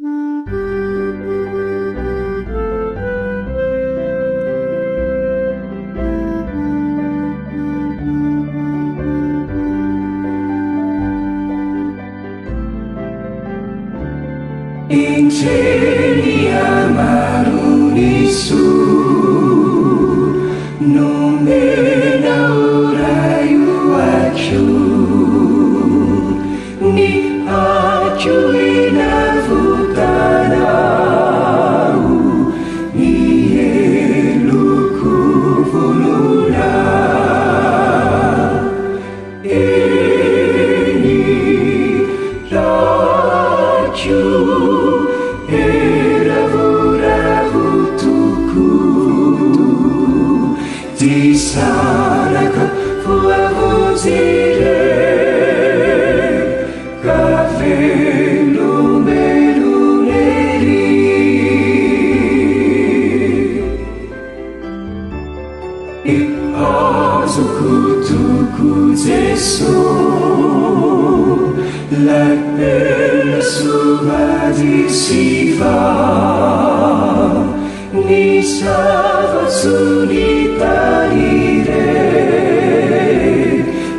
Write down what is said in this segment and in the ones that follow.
Injili amarunisu nomena orayu aku ni aku inavutanau ni eluku voluna ini racu di sana che volevo dire cavello meluneri e oso kutuku Gesù la bella sua di si fa ni solitaire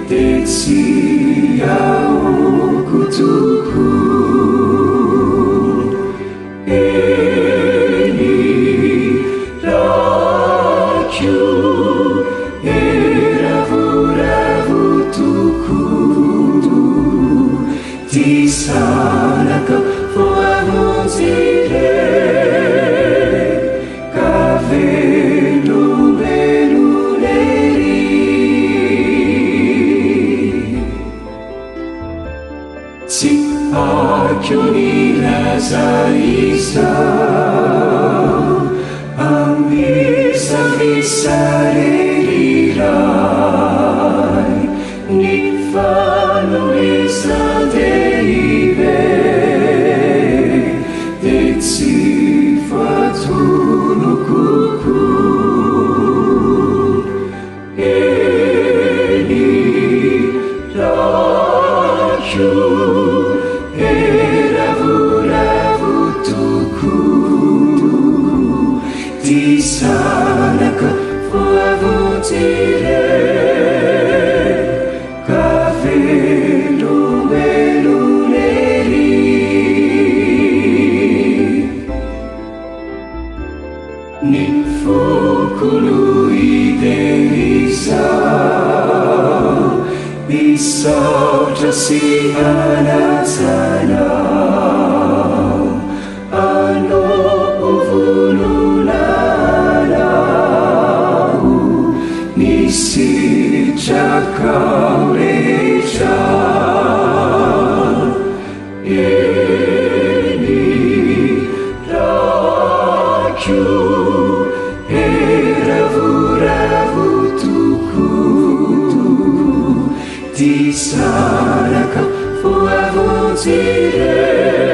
Tetsia ukutuku Eni raku eravu-ravutuku Di sana che volevo dire Akiuni lazaisa Amisa lerirai Nifano esa deive Detsi fatuno kuku Eni raku di sana che volevo dire cavello meluneri ni focului derisa bisa jasi anasana ano si cakaleja Eni raku eravu-ravutuku Di sana che volevo dire